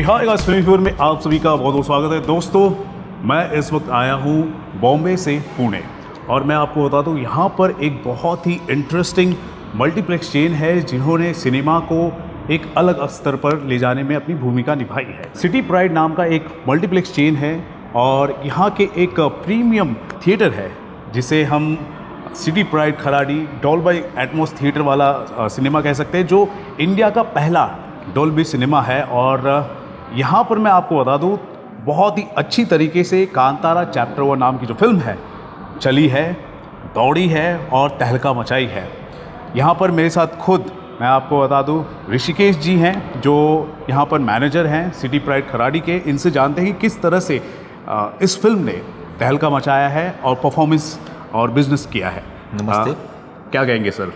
Hi guys, film फ्यूर में आप सभी का बहुत बहुत स्वागत है। दोस्तों, मैं इस वक्त आया हूँ बॉम्बे से पुणे और मैं आपको बता दूँ यहाँ पर एक बहुत ही इंटरेस्टिंग मल्टीप्लेक्स चेन है जिन्होंने सिनेमा को एक अलग स्तर पर ले जाने में अपनी भूमिका निभाई है। सिटी प्राइड नाम का एक मल्टीप्लेक्स चेन है और यहाँ के एक प्रीमियम थिएटर है जिसे हम city pride Kharadi Dolby Atmos theatre वाला सिनेमा कह सकते हैं, जो इंडिया का पहला डॉल्बी सिनेमा है। और यहाँ पर मैं आपको बता दूँ बहुत ही अच्छी तरीके से कांतारा चैप्टर 1 नाम की जो फिल्म है चली है, दौड़ी है और तहलका मचाई है। यहाँ पर मेरे साथ खुद मैं आपको बता दूँ ऋषिकेश जी हैं जो यहाँ पर मैनेजर हैं सिटी प्राइड खराड़ी के। इनसे जानते हैं कि किस तरह से इस फिल्म ने तहलका मचाया है और परफॉर्मेंस और बिजनेस किया है। नमस्ते। क्या कहेंगे सर?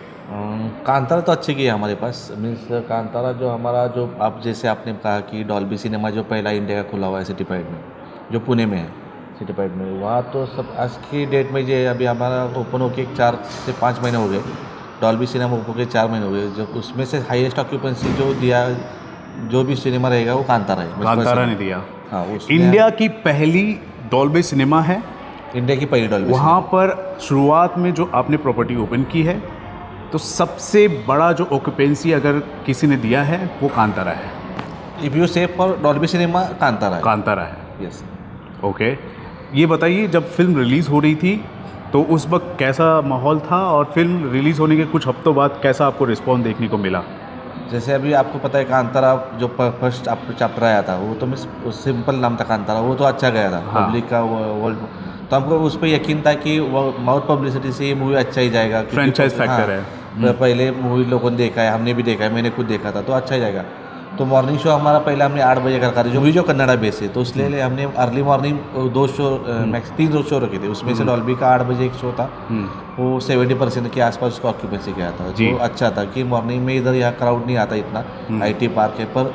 कांतारा तो अच्छी की है हमारे पास। मीन्स कांतारा जो हमारा जो आप जैसे आपने कहा कि डॉल्बी सिनेमा जो पहला इंडिया का खुला हुआ है सिटी प्राइड में, जो पुणे में है सिटी प्राइड में, वहाँ तो सब आज की डेट में जो अभी हमारा ओपन होके 4 से 5 महीने हो गए। डॉल्बी सिनेमा ओपन होकर 4 महीने हो गए। जो उसमें से हाईएस्ट ऑक्यूपेंसी जो दिया, जो भी सिनेमा रहेगा वो कांतारा है। कांतारा ने दिया। हाँ, इंडिया की पहली डॉल्बी सिनेमा है, इंडिया की पहली डॉल्बी। वहाँ पर शुरुआत में जो आपने प्रॉपर्टी ओपन की है तो सबसे बड़ा जो ऑक्यूपेंसी अगर किसी ने दिया है वो कांतारा है। इफ यू से फॉर डॉल्बी सिनेमा कांतारा है। यस। ओके, ये बताइए जब फिल्म रिलीज़ हो रही थी तो उस वक्त कैसा माहौल था और फिल्म रिलीज़ होने के कुछ हफ्तों बाद कैसा आपको रिस्पॉन्स देखने को मिला? जैसे अभी आपको पता है कांतारा जो फर्स्ट चैप्टर आया था वो तो मिस सिंपल नाम था कांतारा, वो तो अच्छा गया था। हाँ। पब्लिक का वर्ल्ड, तो हमको उस पर यकीन था कि वो माउथ पब्लिसिटी से ये मूवी अच्छा ही जाएगा। फ्रेंचाइज फैक्टर है। पहले मूवी लोगों ने देखा है, हमने भी देखा है, मैंने खुद देखा था, तो अच्छा ही जाएगा। तो मॉर्निंग शो हमारा पहले हमने 8 बजे का जो भी जो कन्नड़ा बेस है, तो इसलिए हमने early morning 2 show max 3 show रखे थे। उसमें से डॉल्बी का 8 बजे एक शो था, वो 70% के आसपास उसका ऑक्यूपेंसी गया था, जो अच्छा था कि मॉर्निंग में इधर यहाँ क्राउड नहीं आता इतना, IT पार्क है, पर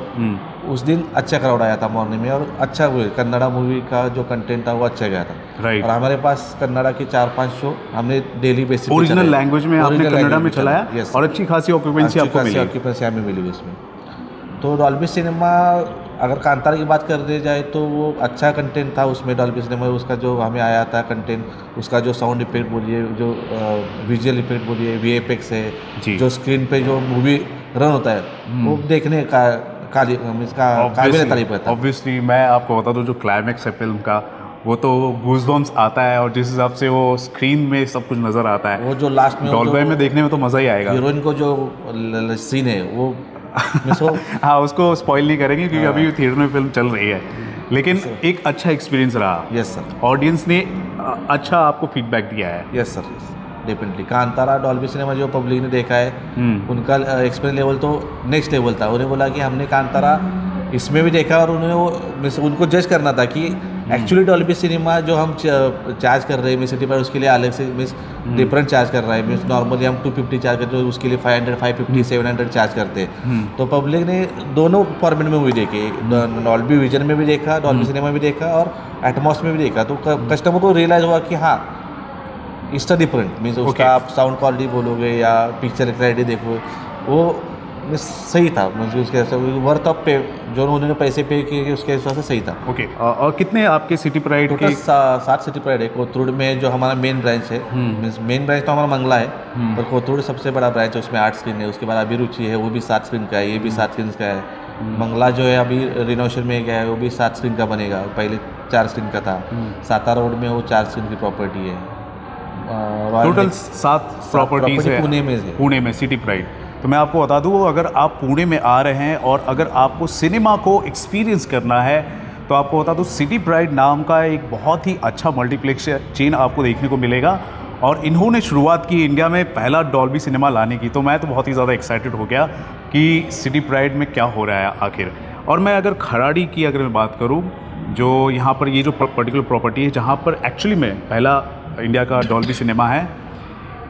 उस दिन अच्छा क्राउड आया था मॉर्निंग में और अच्छा हुआ। कन्नड़ा मूवी का जो कंटेंट था वो अच्छा गया था। और हमारे पास कन्नड़ा के 4-5 शो हमने डेली बेसिस ओरिजिनल लैंग्वेज में आपने कन्नड़ा में चलाया और अच्छी खासी ऑक्यूपेंसी आपको मिली। ऑक्यूपेंसी हमें मिली उसमें। तो डॉल्बी सिनेमा अगर कांतारा की बात कर दी जाए तो वो अच्छा कंटेंट था उसमें। डॉल्बी सिनेमा उसका जो हमें आया था कंटेंट, उसका जो साउंड इफेक्ट बोलिए, जो विजुअल इफेक्ट बोलिए, VFX है, जो स्क्रीन पे जो मूवी रन होता है वो देखने का काबिल तारीफ है। ऑब्वियसली मैं आपको बता दूं जो क्लाइमैक्स है फिल्म का वो तो गूज़बम्स आता है और जिस हिसाब से वो स्क्रीन में सब कुछ नज़र आता है, वो जो लास्ट में डॉल्बी में देखने में तो मज़ा ही आएगा। हीरोइन को जो सीन है वो हाँ, उसको स्पॉइल नहीं करेंगे क्योंकि अभी थिएटर में फिल्म चल रही है, लेकिन एक अच्छा एक्सपीरियंस रहा। Yes sir. ऑडियंस ने अच्छा आपको फीडबैक दिया है। Yes sir, definitely. Kantara Dolby cinema जो पब्लिक ने देखा है उनका एक्सपीरियंस लेवल तो नेक्स्ट लेवल था। उन्हें बोला कि हमने कांतारा इसमें भी देखा और उनको जज करना था कि एक्चुअली डॉल्बी सिनेमा जो हम चार्ज कर रहे हैं मिस सिटी पर, उसके लिए अलग से मिस डिफरेंट चार्ज कर रहा है। मिस नॉर्मली हम 250 चार्ज करते हैं, उसके लिए 500, 550, 700 चार्ज करते हैं। तो पब्लिक ने दोनों फॉर्मेट में मूवी देखी, डॉल्बी विजन में भी देखा, डॉल्बी सिनेमा भी देखा और एटमॉस में भी देखा। तो कस्टमर को रियलाइज हुआ कि हाँ इट्स अ डिफरेंट मीन्स उसका आप साउंड क्वालिटी बोलोगे या पिक्चर क्लैरिटी देखो, वो सही था। उसके वर्थ ऑफ पे जो उन्होंने पैसे पे किए उसके हिसाब से सही था। ओके। और कितने आपके सिटी प्राइड के? 7 सिटी प्राइड है। कोथरूड में जो हमारा मेन ब्रांच है, मीन्स मेन ब्रांच तो हमारा मंगला है, पर कोथरूड सबसे बड़ा ब्रांच है, उसमें 8 स्क्रीन है। उसके बाद अभिरुचि है, वो भी 7 स्क्रीन का है, ये भी 7 स्क्रीन का है। मंगला जो है अभी रिनोवेशन में गया है, वो भी 7 स्क्रीन का बनेगा, पहले 4 स्क्रीन का था। सातारा रोड में वो 4 स्क्रीन की प्रॉपर्टी है। टोटल 7 प्रॉपर्टीज है पुणे में सिटी प्राइड। तो मैं आपको बता दूँ अगर आप पुणे में आ रहे हैं और अगर आपको सिनेमा को एक्सपीरियंस करना है तो आपको बता दूँ सिटी प्राइड नाम का एक बहुत ही अच्छा मल्टीप्लेक्स चेन आपको देखने को मिलेगा। और इन्होंने शुरुआत की इंडिया में पहला डॉल्बी सिनेमा लाने की, तो मैं तो बहुत ही ज़्यादा एक्साइटेड हो गया कि सिटी प्राइड में क्या हो रहा है आखिर। और मैं अगर खराड़ी की अगर मैं बात करूँ, जो यहाँ पर ये जो पर्टिकुलर प्रॉपर्टी है जहाँ पर एक्चुअली में पहला इंडिया का डॉल्बी सिनेमा है,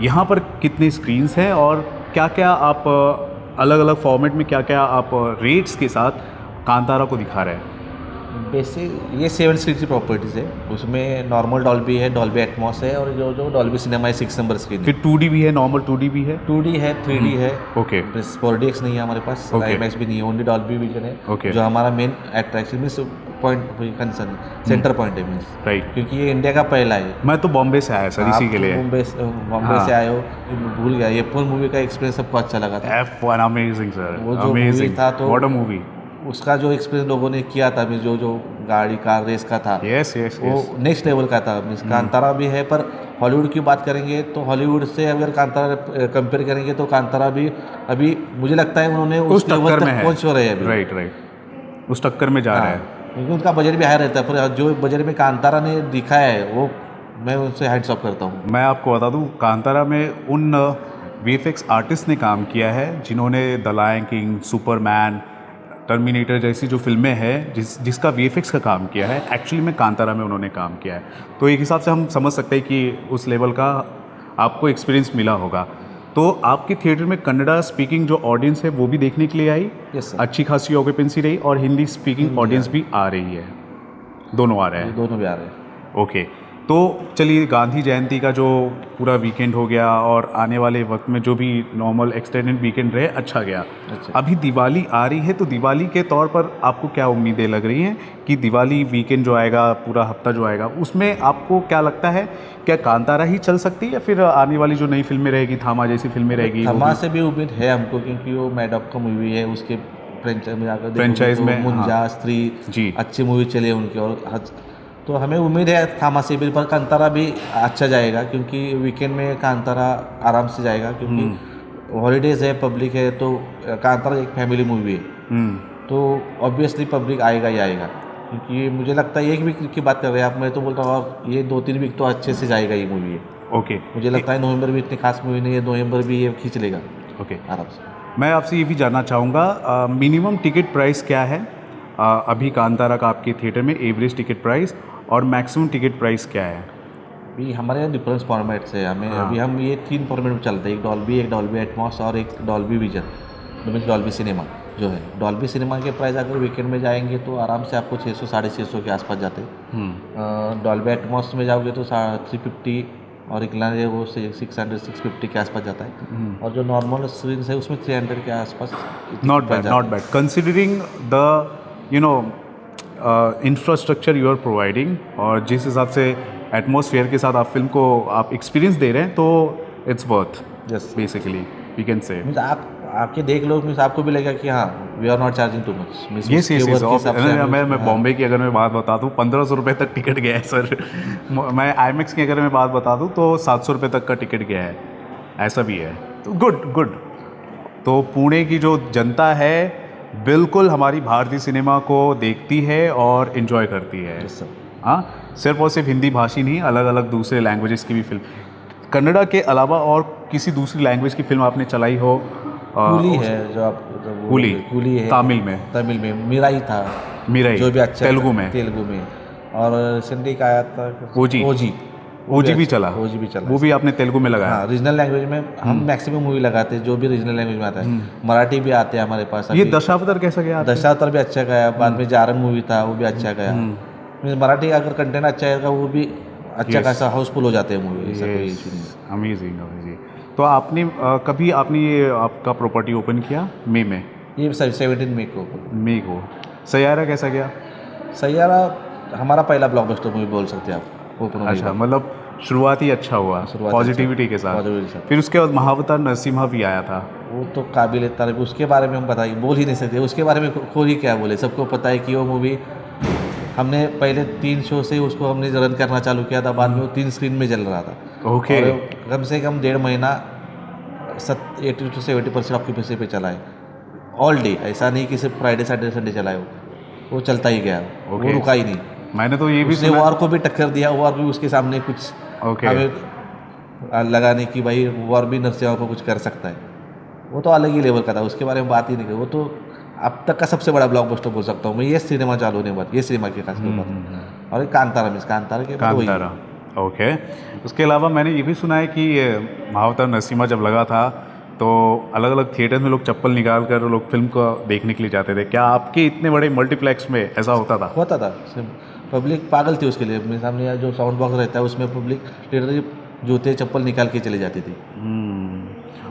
यहाँ पर कितने स्क्रीन्स हैं और क्या क्या आप अलग अलग फॉर्मेट में क्या क्या आप रेट्स के साथ कांतारा को दिखा रहे हैं? बेसिक ये 7 स्क्रीन की प्रॉपर्टीज़ है, उसमें नॉर्मल डॉल्बी है, डॉल्बी एटमॉस है, और जो डॉल्बी सिनेमा है 6 नंबर स्क्रीन है। फिर 2D भी है, नॉर्मल 2D भी है? 2D है, 3D है, ओके। बस 4DX नहीं है हमारे पास, Okay. IMAX भी नहीं है, ओनली डॉल्बी विजन है। Okay. जो हमारा main attraction means point concern centre point है मीन्स, राइट। क्योंकि ये इंडिया का पहला है। मैं तो बॉम्बे से आया सर इसी के लिए। बॉम्बे हाँ। से आए हो, भूल गया ये फुल मूवी का एक्सपीरियंस सबको अच्छा लगा था। F1 अमेजिंग सर, वो जो मूवी अमेजिंग था तो व्हाट अ मूवी। उसका जो एक्सपीरियंस लोगों ने किया था मीन्स जो गाड़ी कार रेस का था, यस यस वो यस। नेक्स्ट लेवल का था। मीन्स कांतारा भी है, पर हॉलीवुड की बात करेंगे तो हॉलीवुड से अगर कांतारा कंपेयर करेंगे तो कांतारा भी अभी मुझे लगता है उन्होंने उस लेवल टक्कर में तक है। पहुंच रहे हैं अभी। राइट राइट, उस टक्कर में जा रहा है। क्योंकि उनका बजट भी हाई रहता है, पर जो बजट में कांतारा ने दिखाया है वो मैं उनसे हैंड्स ऑफ करता हूँ। मैं आपको बता दूं, कांतारा में उन VFX आर्टिस्ट ने काम किया है जिन्होंने the Lion King, Superman, Terminator जैसी जो फिल्में हैं जिसका VFX का काम किया है, एक्चुअली में कांतारा में उन्होंने काम किया है। तो एक हिसाब से हम समझ सकते हैं कि उस लेवल का आपको एक्सपीरियंस मिला होगा। तो आपके थिएटर में कन्नड़ा स्पीकिंग जो ऑडियंस है वो भी देखने के लिए आई? यस सर, अच्छी खासी ऑक्यूपेंसी रही, और हिंदी स्पीकिंग ऑडियंस भी आ रही है? दोनों आ रहे हैं? दोनों भी आ रहे हैं। ओके। तो चलिए, गांधी जयंती का जो पूरा वीकेंड हो गया और आने वाले वक्त में जो भी नॉर्मल एक्सटेंडेड वीकेंड रहे, अच्छा गया। अच्छा। अभी दिवाली आ रही है, तो दिवाली के तौर पर आपको क्या उम्मीदें लग रही हैं कि दिवाली वीकेंड जो आएगा, पूरा हफ्ता जो आएगा, उसमें आपको क्या लगता है, क्या कांतारा ही चल सकती है या फिर आने वाली जो नई फिल्में रहेगी, थामा जैसी फिल्में रहेगी? थमा से भी उम्मीद है हमको, क्योंकि वो मैडॉक का मूवी है, उसके फ्रेंचाइज में आकर फ्रेंचाइज में, मुंजा स्त्री जी। अच्छी मूवी चले उनकी, और तो हमें उम्मीद है थामा से भी, पर कांतारा भी अच्छा जाएगा, क्योंकि वीकेंड में कांतारा आराम से जाएगा, क्योंकि हॉलीडेज है, पब्लिक है, तो कांतारा एक फैमिली मूवी है, तो ऑब्वियसली पब्लिक आएगा ही आएगा। क्योंकि मुझे लगता है एक वीक की बात कर रहे हैं आप, मैं तो बोलता हूँ और ये 2-3 वीक तो अच्छे से जाएगा ये मूवी है। ओके। मुझे लगता है नवंबर भी इतनी खास मूवी नहीं है, नवंबर भी ये खींच लेगा ओके। आराम से। मैं आपसे ये भी जानना चाहूँगा, मिनिमम टिकट प्राइस क्या है अभी कांतारा का आपके थिएटर में, एवरेज टिकट प्राइस, और मैक्सिमम टिकट प्राइस क्या है? अभी हमारे यहाँ डिफरेंस फॉर्मेट्स है, हमें अभी हम ये 3 फॉर्मेट में चलते हैं, एक डॉल्बी एटमॉस और एक Dolby vision, means Dolby cinema जो है। डॉल्बी सिनेमा के प्राइस अगर वीकेंड में जाएंगे तो आराम से आपको 600-650 के आसपास जाते हैं। डॉल्बी एटमॉस में जाओगे तो 350, और एक लाइन है वो 600-650 के आसपास जाता है, और जो नॉर्मल स्क्रीन है उसमें 300 के आसपास। Not bad considering the infrastructure you are providing, और जिस हिसाब से एटमॉस्फेयर के साथ आप फिल्म को आप एक्सपीरियंस दे रहे हैं, तो it's worth yes basically we can say. Means आप आके देख लो, मीन्स आपको भी लगेगा कि हाँ we are not charging too much. Yes yes yes. मैं बॉम्बे की अगर मैं बात बता दूँ, 1500 रुपये तक टिकट गया है सर। मैं IMAX की अगर मैं बात बता दूँ तो 700 रुपये तक का टिकट गया है, ऐसा भी है। तो गुड। तो पुणे की जो जनता है बिल्कुल हमारी भारतीय सिनेमा को देखती है और इन्जॉय करती है। Yes sir. हाँ, सिर्फ और सिर्फ हिंदी भाषी नहीं, अलग अलग दूसरे लैंग्वेजेस की भी फिल्म, कन्नड़ा के अलावा और किसी दूसरी लैंग्वेज की फिल्म आपने चलाई हो? कूली है जो आप, कूली है तमिल में मिराई था, मिराई जो भी अच्छा तेलुगु में, और रिसेंटली का आया था ओजी भी चला, वो भी आपने तेलुगु में लगाया? हाँ, रीजनल लैंग्वेज में हम मैक्सिमम मूवी लगाते हैं जो भी रीजनल लैंग्वेज में आता है। मराठी भी आते हैं हमारे पास। ये दशावतार कैसा गया? दशावतार भी अच्छा गया, बाद में जारन मूवी था वो भी अच्छा गया। मराठी अगर कंटेंट अच्छा आएगा वो भी अच्छा खासा हाउसफुल हो जाते हैं मूवी, ऐसा कोई इशू नहीं। अमेजिंग। तो आपने कभी ये आपका प्रॉपर्टी ओपन किया मई में? ये 17 मई को। सैयारा कैसा गया? सैयारा हमारा पहला ब्लॉकबस्टर मूवी बोल सकते हैं आप ओपन। अच्छा, मतलब शुरुआत ही अच्छा हुआ पॉजिटिविटी के साथ। फिर उसके बाद महावतार नरसिम्हा भी आया था, वो तो काबिल तारीफ, उसके बारे में हम बोल ही नहीं सकते, उसके बारे में खोल ही क्या बोले। सबको पता है कि वो मूवी हमने पहले 3 शो से उसको हमने रन करना चालू किया था, बाद में वो 3 स्क्रीन में चल रहा था। ओके। कम से कम 1.5 महीना 80-70% ऑक्यूपेंसी पे चला है ऑल डे। ऐसा नहीं कि सिर्फ फ्राइडे सैटरडे संडे चला है, वो चलता ही गया, वो रुका ही नहीं। मैंने तो ये भी उसने वॉर को भी टक्कर दिया, वॉर भी उसके सामने कुछ हमें लगा नहीं कि भाई वॉर भी नरसिम्हा को कुछ कर सकता है। वो तो अलग ही लेवल का था, उसके बारे में बात ही नहीं की। वो तो अब तक का सबसे बड़ा ब्लॉकबस्टर बोल सकता हूँ मैं, ये सिनेमा चालू होने के बाद, ये सिनेमा की खास बात। और कांतारा। ओके। उसके अलावा मैंने ये भी सुना है कि महावतार नरसिम्हा जब लगा था तो अलग अलग थिएटर में लोग चप्पल निकाल कर लोग फिल्म को देखने के लिए जाते थे। क्या आपके इतने बड़े मल्टीप्लेक्स में ऐसा होता था? होता था। पब्लिक पागल थी उसके लिए। मेरे सामने जो साउंड बॉक्स रहता है उसमें पब्लिक लिटरली जूते चप्पल निकाल के चली जाती थी।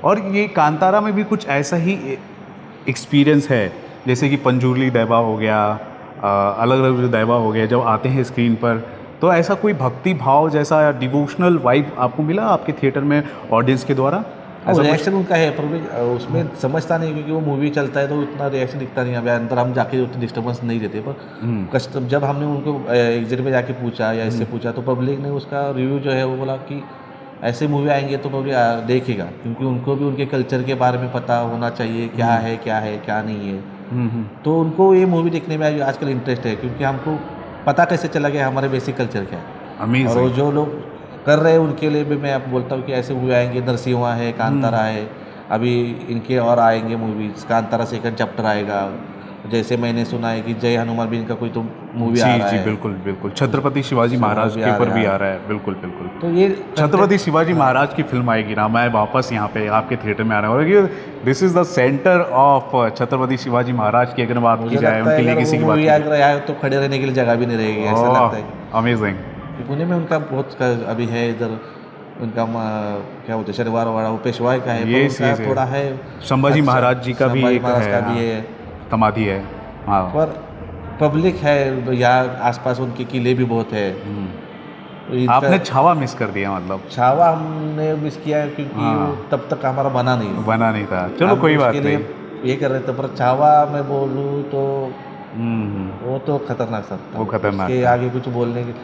और ये कांतारा में भी कुछ ऐसा ही एक्सपीरियंस है, जैसे कि पंजूर्ली दैबा हो गया, अलग अलग जो दैबा हो गया, जब आते हैं स्क्रीन पर तो ऐसा कोई भक्ति भाव जैसा या डिवोशनल वाइब आपको मिला आपके थिएटर में ऑडियंस के द्वारा? रिएक्शन उनका है, पब्लिक उसमें समझता नहीं, क्योंकि वो मूवी चलता है तो इतना रिएक्शन दिखता नहीं है। अंदर हम जाके उतनी डिस्टर्बेंस नहीं देते, पर कस्टम जब हमने उनको एग्जिट में जाके पूछा या इससे पूछा तो पब्लिक ने उसका रिव्यू जो है वो बोला कि ऐसे मूवी आएंगे तो पब्लिक देखेगा, क्योंकि उनको भी उनके कल्चर के बारे में पता होना चाहिए, क्या है क्या नहीं है। तो उनको ये मूवी देखने में आजकल इंटरेस्ट है, क्योंकि हमको पता कैसे चला गया हमारे बेसिक कल्चर क्या है। और जो लोग कर रहे हैं उनके लिए भी मैं आप बोलता हूँ कि ऐसे मूवी आएंगे, नरसिम्हा है, कांतारा है, अभी इनके और आएंगे मूवीज। कांतारा सेकंड चैप्टर आएगा, जैसे मैंने सुना है कि जय हनुमान भी इनका कोई तो मूवी आ रहा है। बिल्कुल बिल्कुल। छत्रपति शिवाजी महाराज के ऊपर भी आ रहा है। बिल्कुल बिल्कुल। तो ये छत्रपति शिवाजी महाराज की फिल्म आएगी ना, मैं वापस यहाँ पे आपके थिएटर में आना होगा। This is the centre of Chhatrapati Shivaji Maharaj की अगर बात की जाए, उनके लिए किसी की बात आए तो खड़े रहने के लिए जगह भी नहीं रहेगी, ऐसा लगता है। अमेजिंग। पुणे में उनका बहुत अभी है, इधर उनका क्या बोलते हैं शनिवार वाड़ा वो पेशवाई का है, ये थोड़ा है। संभाजी महाराज जी का भी है, समाधि है। हाँ, पर पब्लिक है यहाँ आसपास, उनके किले भी बहुत है। आपने छावा मिस कर दिया? मतलब छावा हमने मिस किया क्योंकि तब तक हमारा बना नहीं था। चलो कोई बात नहीं, ये कर रहे थे। पर छावा मैं बोलूँ तो वो तो खतरनाक सकता, वो खतरनाक के आगे कुछ बोलने की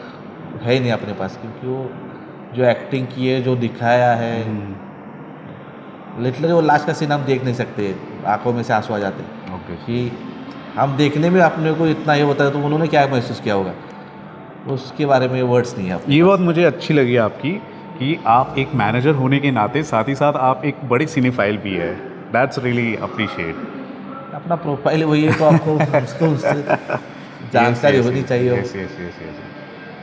है ही नहीं अपने पास, क्योंकि वो जो एक्टिंग की है, जो दिखाया है, लिटरली वो लास्ट का सीन हम देख नहीं सकते, आंखों में से आंसू आ जाते कि हम देखने में अपने को इतना ये होता है, तो उन्होंने क्या महसूस किया होगा, उसके बारे में वर्ड्स नहीं है। ये बात मुझे अच्छी लगी आपकी कि आप एक मैनेजर होने के नाते साथ ही साथ आप एक बड़ी सिनेफाइल भी है। That's really appreciate. अपना प्रोफाइल वही है तो आपको जानकारी होनी चाहिए।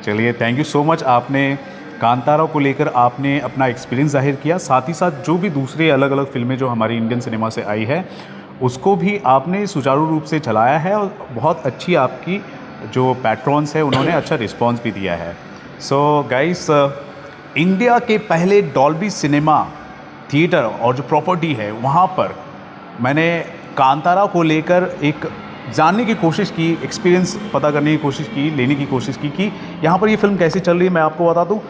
चलिए, थैंक यू सो मच। आपने कांतारा को लेकर आपने अपना एक्सपीरियंस जाहिर किया, साथ ही साथ जो भी दूसरे अलग अलग फिल्में जो हमारी इंडियन सिनेमा से आई है उसको भी आपने सुचारू रूप से चलाया है, और बहुत अच्छी आपकी जो पैट्रॉन्स है उन्होंने अच्छा रिस्पॉन्स भी दिया है। सो गाइस, इंडिया के पहले डॉल्बी सिनेमा थिएटर और जो प्रॉपर्टी है वहाँ पर मैंने कांतारा को लेकर एक जानने की कोशिश की, एक्सपीरियंस पता करने की कोशिश की, लेने की कोशिश की कि यहाँ पर ये फिल्म कैसी चल रही है। मैं आपको बता दूँ,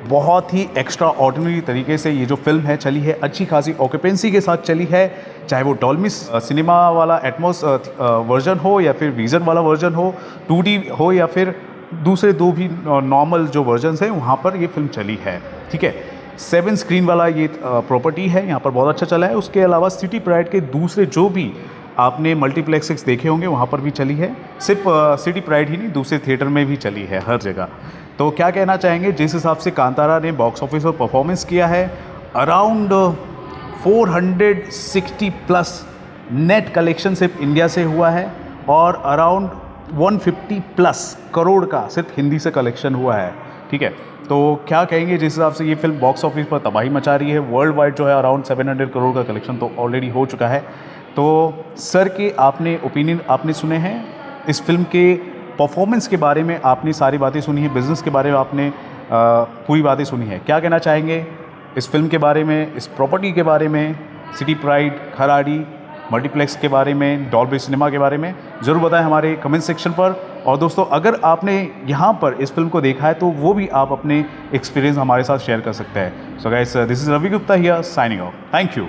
बहुत ही एक्स्ट्रा ऑर्डिनरी तरीके से ये जो फिल्म है चली है, अच्छी खासी ऑक्यूपेंसी के साथ चली है, चाहे वो डॉल्बी सिनेमा वाला एटमॉस वर्जन हो या फिर विजन वाला वर्जन हो, 2D हो या फिर दूसरे दो भी नॉर्मल जो वर्जन्स हैं, वहाँ पर ये फिल्म चली है। ठीक है, 7 स्क्रीन वाला ये प्रॉपर्टी है, यहाँ पर बहुत अच्छा चला है। उसके अलावा सिटी प्राइड के दूसरे जो भी आपने मल्टीप्लेक्सेस देखे होंगे वहाँ पर भी चली है। सिर्फ सिटी प्राइड ही नहीं, दूसरे थिएटर में भी चली है, हर जगह। तो क्या कहना चाहेंगे, जिस हिसाब से कांतारा ने बॉक्स ऑफिस पर परफॉर्मेंस किया है, अराउंड 460 प्लस नेट कलेक्शन सिर्फ इंडिया से हुआ है, और अराउंड 150 प्लस करोड़ का सिर्फ हिंदी से कलेक्शन हुआ है। ठीक है, तो क्या कहेंगे, जिस हिसाब से ये फिल्म बॉक्स ऑफिस पर तबाही मचा रही है, वर्ल्ड वाइड जो है अराउंड 700 करोड़ का कलेक्शन तो ऑलरेडी हो चुका है। तो सर के आपने ओपिनियन आपने सुने हैं, इस फिल्म के परफॉर्मेंस के बारे में आपने सारी बातें सुनी है, बिज़नेस के बारे में आपने पूरी बातें सुनी है। क्या कहना चाहेंगे इस फिल्म के बारे में, इस प्रॉपर्टी के बारे में, सिटी प्राइड, खराड़ी मल्टीप्लेक्स के बारे में, डॉल्बी सिनेमा के बारे में? ज़रूर बताएं हमारे कमेंट सेक्शन पर। और दोस्तों, अगर आपने यहाँ पर इस फिल्म को देखा है तो वो भी आप अपने एक्सपीरियंस हमारे साथ शेयर कर सकते हैं। So guys, this is Ravi Gupta here signing off. Thank you.